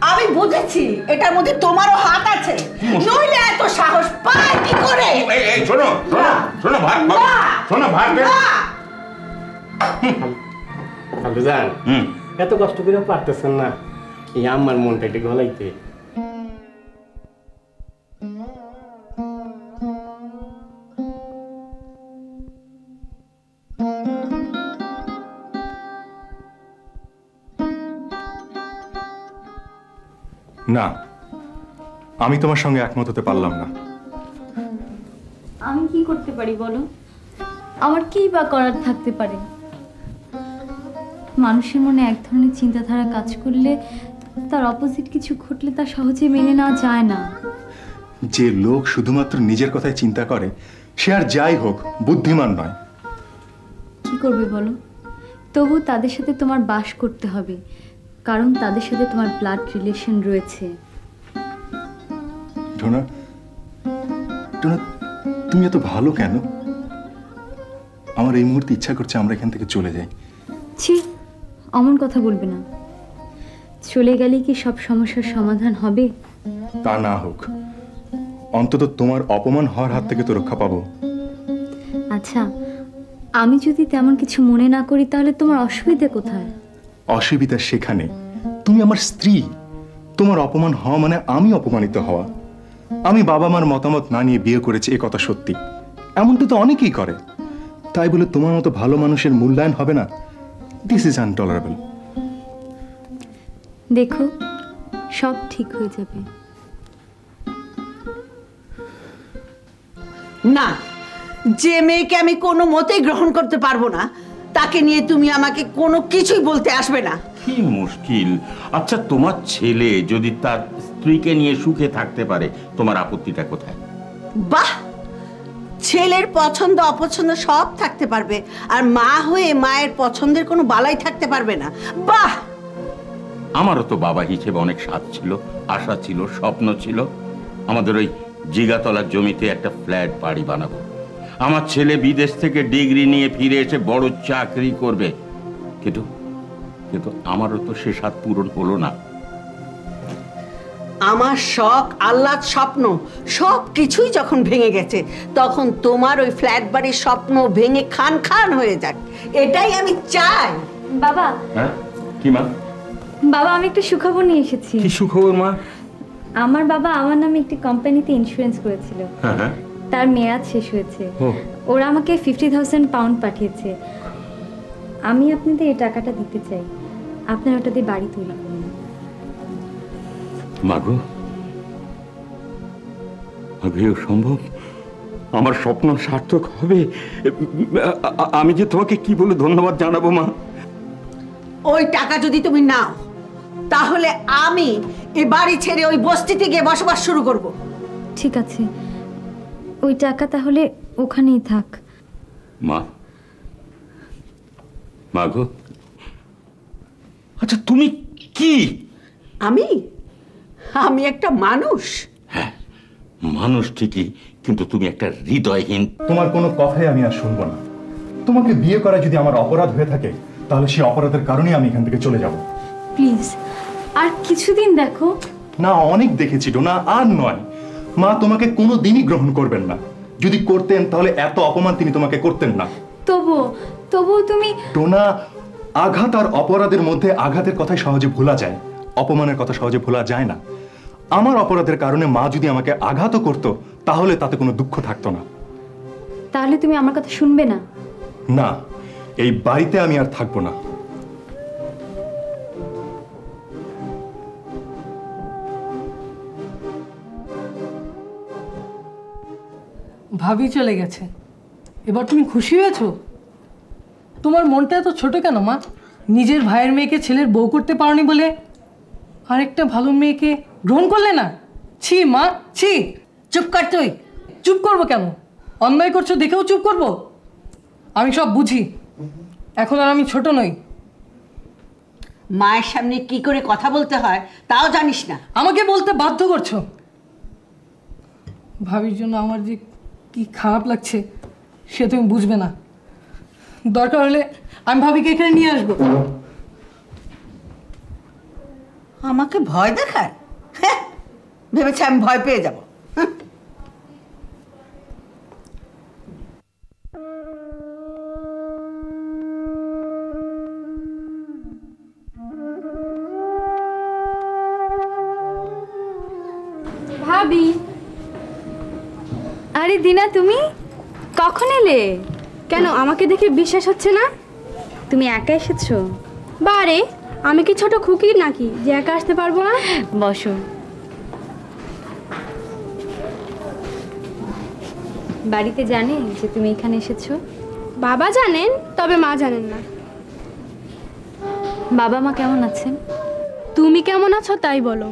আমি বুঝেছি এটার মধ্যে তোমারও হাত আছে, নইলে এত সাহস পায় কি করে? এই শোনো, শোনো, শোনো, ভাত, শোনো, ভাত। খালুজান, এত কষ্ট করে পারতেছেন না, এই আমার মনটা একটু গলাইতে। না, আমি তোমার সঙ্গে একমত হতে পারলাম না। আমি কি করতে পারি বলো? আমার কি বা করার থাকতে পারে? মানুষের মনে এক ধরনের চিন্তাধারা কাজ করলে তার অপোজিট কিছু ঘটলে তা সহজে মেনে নেওয়া যায় না। যে লোক শুধুমাত্র নিজের কথাই চিন্তা করে, সে আর যাই হোক বুদ্ধিমান নয়। কি করবে বলো? তবু তাদের সাথে তোমার বাস করতে হবে, কারণ তাদের সাথে তোমার ব্লাড রিলেশন রয়েছে। ডোনা, ডোনা, তুমি এত ভালো কেন? আমার এই মুহূর্তে ইচ্ছা করছে আমরা এখান থেকে চলে যাই। ছি, অমন কথা বলবে না। চলে গেলে কি সব সমস্যার সমাধান হবে? তা না হোক, অন্তত তোমার অপমান হওয়ার হাত থেকে তো রক্ষা পাবো। আচ্ছা, আমি যদি তেমন কিছু মনে না করি তাহলে তোমার অসুবিধা কোথায়? অসুবিধা সেখানে, তুমি আমার স্ত্রী। তোমার অপমান হওয়া মানে আমি অপমানিত হওয়া। আমি বাবা মার মতামত না নিয়ে বিয়ে করেছি, এ কথা সত্যি। এমনটা তো অনেকেই করে। তাই বলে তোমার মতো ভালো মানুষের মূল্যায়ন হবে না? This is intolerable. দেখো, সব ঠিক হয়ে যাবে। না, যে মেয়েকে আমি কোনো মতেই গ্রহণ করতে পারবো না তাকে নিয়ে তুমি আমাকে কোনো কিছুই বলতে আসবে না। কি মুশকিল! আচ্ছা, তোমার ছেলে যদি তার স্ত্রীকে নিয়ে সুখে থাকতে পারে, তোমার আপত্তিটা কোথায়? বাহ, ছেলের পছন্দ অপছন্দ সব থাকতে পারবে, আর মা হয়ে মায়ের পছন্দের কোনো বালাই থাকতে পারবে না। বাহ! আমারও তো বাবা হিসেবে অনেক স্বাদ ছিল, আশা ছিল, স্বপ্ন ছিল। আমাদের ওই জিগাতলার জমিতে একটা ফ্ল্যাট বাড়ি বানাবো। আমার ছেলে বিদেশ থেকে ডিগ্রি নিয়ে ফিরে এসে বড় চাকরি করবে। কিন্তু কিন্তু আমারও তো সে স্বাদ পূরণ হলো না। আমার শখ, আহ্লাদ, স্বপ্ন সব কিছুই যখন ভেঙে গেছে, তখন তোমার ওই ফ্ল্যাট বাড়ির স্বপ্ন ভেঙে খান খান হয়ে যাক, এটাই আমি চাই। বাবা। হ্যাঁ, কি মা? বাবা, আমি একটা সুখবর নিয়ে এসেছি। কি সুখবর মা? আমার বাবা আমার নামে একটি কোম্পানিতে ইন্স্যুরেন্স করেছিল। হ্যাঁ, তার মেয়াদ শেষ হয়েছে। ওরা আমাকে 50,000 পাউন্ড পাঠিয়েছে। আমি আপনাদের এই টাকাটা দিতে চাই। আপনারা ওটা দিয়ে বাড়ি তৈরি করুন। মাগো, সম্ভব? আমার স্বপ্ন সার্থক হবে? আমি যে তোমাকে কি বলে ধন্যবাদ জানাবো মা। ওই টাকা যদি তুমি নাও, তাহলে আমি এই বাড়ি ছেড়ে ওই বস্তিতে গিয়ে বসবাস শুরু করব। ঠিক আছে, ওই টাকা তাহলে ওখানেই থাক। মা, মাগো, আচ্ছা তুমি কি? আমি একটা মানুষ। হ্যাঁ, মানুষ ঠিকই, কিন্তু তুমি একটা হৃদয়হীন। তোমার কোনো কথাই আমি আর শুনবো না। তোমাকে বিয়ে করা যদি আমার অপরাধ হয়ে থাকে, তাহলে সেই অপরাধের কারণেই আমি এখান থেকে চলে যাব। প্লিজ, আর কিছুদিন দেখো। না, অনেক দেখেছি ডোনা, আর নয়। মা তোমাকে কোনো দিনই গ্রহণ করবেন না। যদি করতেন তাহলে এত অপমান তিনি তোমাকে করতেন না। তবুও তুমি। ডোনা, আঘাত আর অপরাধের মধ্যে আঘাতের কথাই সহজে ভোলা যায়, অপমানের কথা সহজে ভোলা যায় না। আমার অপরাধের কারণে মা যদি আমাকে আঘাতও করতো, তাহলে তাতে কোনো দুঃখ থাকতো না। তাহলে তুমি আমার কথা শুনবে না? না, এই বাড়িতে আমি আর থাকবো না। ভাবি চলে গেছে, এবার তুমি খুশি হয়েছো? তোমার মনটা এত ছোট কেন মা? নিজের ভাইয়ের মেয়েকে ছেলের বউ করতে পারোনি বলে আরেকটা ভালো মেয়েকে গ্রহণ করলে না? ছি মা, ছি। চুপ কর তুই। চুপ করবো কেন? অন্যায় করছো দেখেও চুপ করবো? আমি সব বুঝি, এখন আর আমি ছোট নই। মায়ের সামনে কি করে কথা বলতে হয় তাও জানিস না? আমাকে বলতে বাধ্য করছো। ভাবির জন্য আমার যে কি খারাপ লাগছে সে তুমি বুঝবে না। দরকার হলে আমি ভাবিকে এখানে নিয়ে আসবো। আমাকে ভয় দেখায়? হ্যাঁ, ভেবেছে আমি ভয় পেয়ে যাব। ভাবি। আরে দিনা, তুমি কখন এলে? কেন, আমাকে দেখে বিশ্বাস হচ্ছে না? তুমি একা এসেছো? বারে, আমি কি ছোট খুকি নাকি যে একা আসতে পারবো না? বসো। বাড়িতে জানে যে তুমি এখানে এসেছো? বাবা জানেন, তবে মা জানেন না। বাবা মা কেমন আছেন? তুমি কেমন আছো তাই বলো।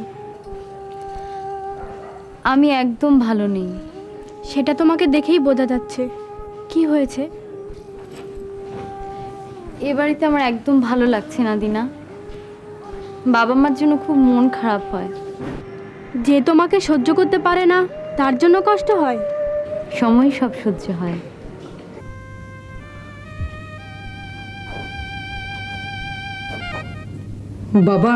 আমি একদম ভালো নেই। সেটা তোমাকে দেখেই বোঝা যাচ্ছে। কি হয়েছে? এ বাড়িতে আমার একদম ভালো লাগছে না দিনা। বাবা মার জন্য খুব মন খারাপ হয়। যে তোমাকে সহ্য করতে পারে না তার জন্য কষ্ট হয়। সময় সব সহ্য হয়। বাবা,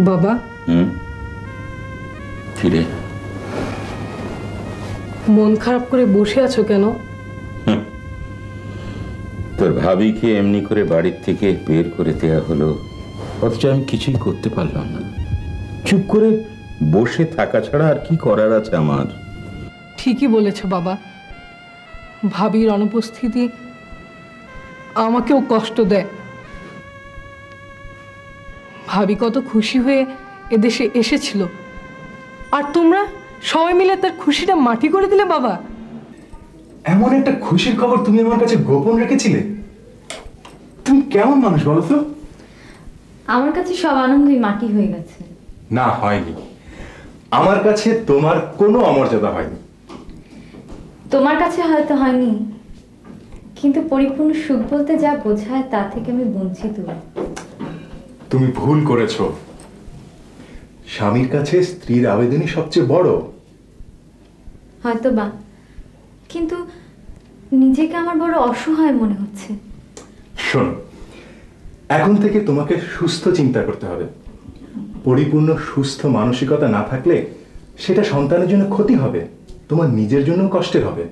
বাবা, ফিরে মন খারাপ করে বসে আছো কেন? তোর ভাবিকে এমনি করে বাড়ির থেকে বের করে দেয়া হলো, অথচ আমি কিছুই করতে পারলাম না। চুপ করে বসে থাকা ছাড়া আর কি করার আছে আমার? ঠিকই বলেছো বাবা, ভাবির অনুপস্থিতি আমাকেও কষ্ট দেয়। ভাবি কত খুশি হয়ে এদেশে এসেছিল, আর তোমরা সবাই মিলে তার খুশিটা মাটি করে দিলে বাবা। এমন একটা খুশির খবর তুমি আমার কাছে গোপন রেখেছিলে? তুমি কেমন মানুষ বলো তো? আমার কাছে সব আনন্দই মাটি হয়ে গেছে। না, হয়নি। আমার কাছে তোমার কোনো অমর্যাদা হয়নি। তোমার কাছে হয়তো হয়নি, কিন্তু পরিপূর্ণ সুখ বলতে যা বোঝায় তা থেকে আমি বঞ্চিত। তুমি ভুল করেছো। স্বামীর কাছে স্ত্রীর আবেদনই সবচেয়ে বড়। হয়তো বা, কিন্তু নিজেকে আমার বড় অসহায় মনে হচ্ছে। শোনো, এখন থেকে তোমাকে সুস্থ চিন্তা করতে হবে। পরিপূর্ণ সুস্থ মানসিকতা না থাকলে সেটা সন্তানের জন্য ক্ষতি হবে, তোমার নিজের জন্য কষ্টের হবে।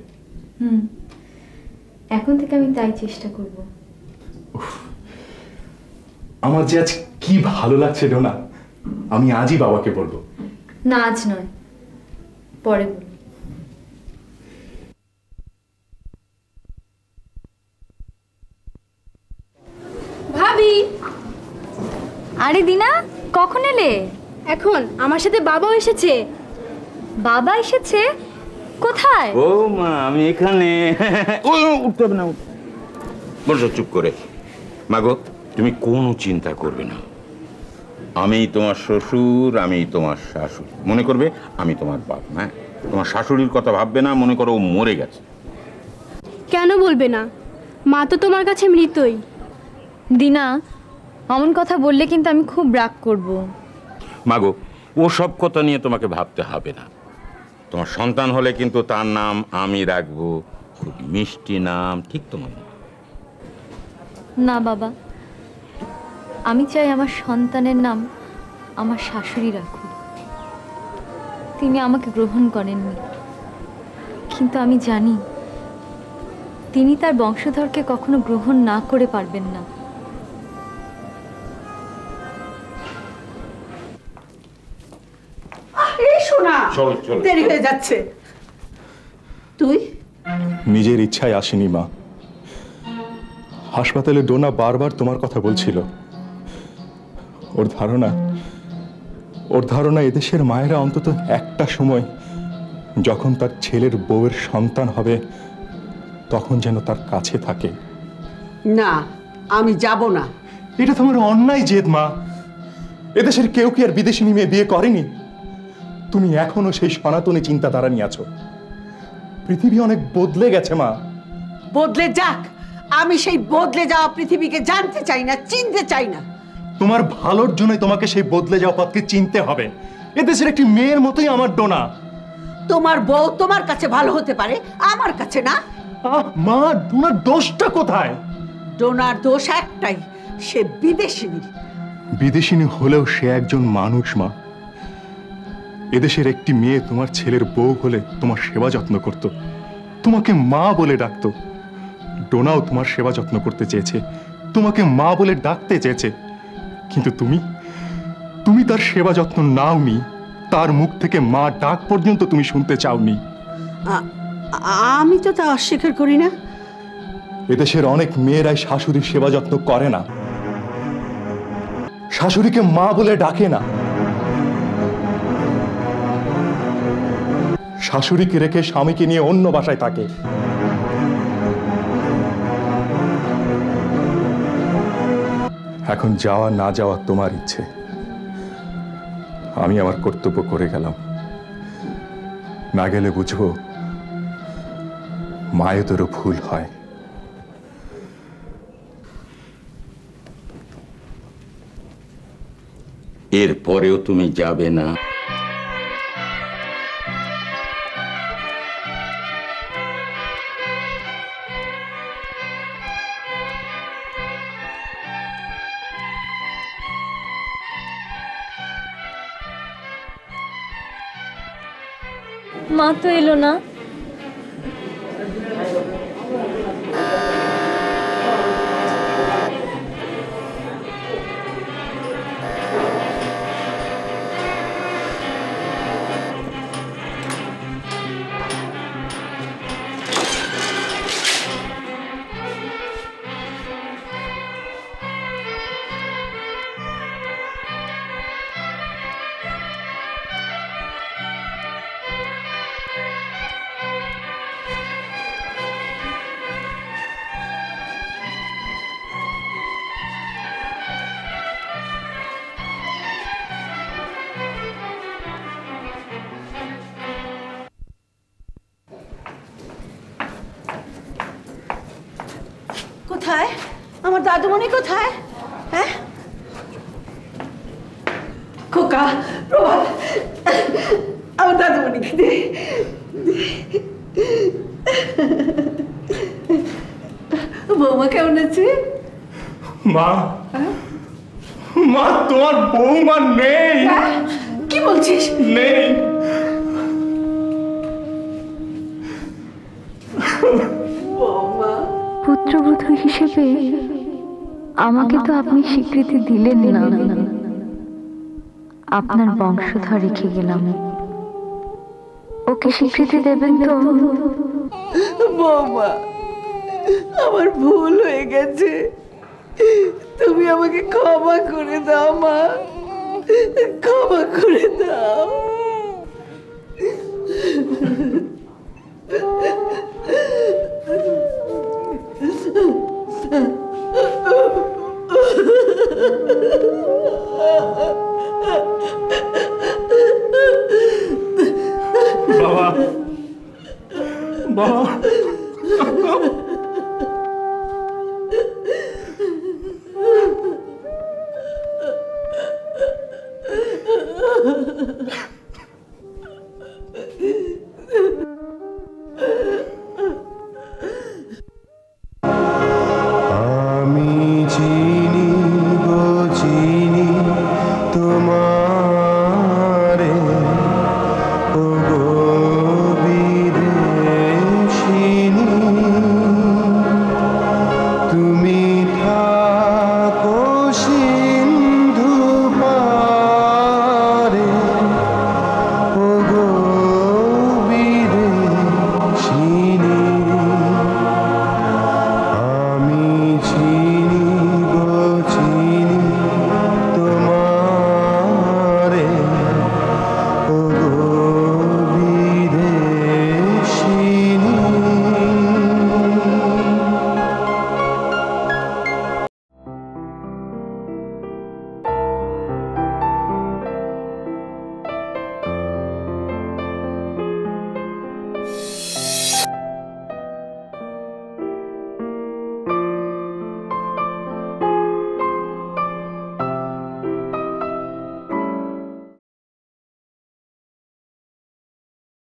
এখন থেকে আমি তাই চেষ্টা করব। আমার যে আজ কি ভালো লাগছে ডোনা, আমি আজই বাবাকে বলবো। না, আজ নয়, পরে বলবো। ভাবি, আরে দিনা, কখন এলে? এখন আমার সাথে বাবাও এসেছে। বাবা এসেছে? কোথায়? ও মা, আমি এখানে। উঠতে হবে না, বলছো চুপ করে। মাগো, তুমি কোনো চিন্তা করবে না। আমি তোমার শ্বশুর, আমি তোমার শাশুড়ি। মনে করবে আমি তোমার বাপ। হ্যাঁ, তোমার শাশুড়ির কথা ভাববে না, মনে করো ও মরে গেছে। কেন বলবে না? মা তো তোমার কাছে মৃতই। দিনা, অমন কথা বললে কিন্তু আমি খুব রাগ করব। মাগো, ও সব কথা নিয়ে তোমাকে ভাবতে হবে না। তোমার সন্তান হলে কিন্তু তার নাম আমি রাখবো, খুব মিষ্টি নাম, ঠিক তোমার? না বাবা, আমি চাই আমার সন্তানের নাম আমার শাশুড়ি রাখুক। তিনি আমাকে গ্রহণ করেননি, কিন্তু আমি জানি তিনি তার বংশধরকে কখনো গ্রহণ না করে পারবেন না। দেরি হয়ে যাচ্ছে। তুই নিজের ইচ্ছায় আসেনি মা। হাসপাতালে ডোনা বারবার তোমার কথা বলছিল। ওর ধারণা এদেশের মায়েরা অন্তত একটা সময় যখন তার ছেলের বউয়ের সন্তান হবে তখন যেন তার কাছে থাকে। না, আমি যাব না। এটা তোমার অন্যায় জেদ মা। এদেশের কেউ কি আর বিদেশি মেয়ে বিয়ে করেনি? তুমি এখনো সেই সনাতনী চিন্তাধারা নিয়ে আছো। পৃথিবী অনেক বদলে গেছে মা। বদলে যাক, আমি সেই বদলে যাওয়া পৃথিবীকে জানতে চাই না, চিনতে চাই না। তোমার ভালোর জন্যই তোমাকে সেই বদলে যাওয়া পথকে চিনতে হবে। এদেশের একটি মেয়ের মতোই আমার ডোনা। তোমার বউ তোমার কাছে ভালো হতে পারে, আমার কাছে না। মা, ডোনার দোষটা কোথায়? ডোনার দোষ একটাই, সে বিদেশিনী। বিদেশিনী হলেও সে একজন মানুষ মা। এদেশের একটি মেয়ে তোমার ছেলের বউ হলে তোমার সেবা যত্ন করত, তোমাকে মা বলে ডাকত। ডোনাও তোমার সেবা যত্ন করতে চেয়েছে, তোমাকে মা বলে ডাকতে চেয়েছে, কিন্তু তুমি তার সেবা যত্ন নাওনি। তার মুখ থেকে মা ডাক পর্যন্ত তুমি শুনতে চাওনি। আমি তো তা অস্বীকার করি না। এদেশের অনেক মেয়েরাই শাশুড়ির সেবা যত্ন করে না, শাশুড়িকে মা বলে ডাকে না। শাশুড়িকে রেখে স্বামীকে নিয়ে অন্য বাসায় থাকে। এখন যাওয়া না যাওয়া তোমার ইচ্ছে। আমি আমার কর্তব্য করে গেলাম। না গেলে বুঝবো মায়েদেরও ভুল হয়। এরপরেও তুমি যাবে না? মা তো এলো না। কোথায় আমার দাদুমণি? কোথায়? হ্যাঁ খোকা, প্রভাত, আমার দাদুমণিকে দে। বৌমা কেমন আছে? মা, মা তোমার বৌমা নেই। কি বলছিস? নেই। পুত্রবধূ হিসেবে আমাকে তো আপনি স্বীকৃতি দিলেন না, আপনার বংশধর রেখে গেলাম। ওকে স্বীকৃতি দেবেন তো? বৌমা, আমার ভুল হয়ে গেছে, তুমি আমাকে ক্ষমা করে দাও মা, ক্ষমা করে দাও। বাবা, বাবা,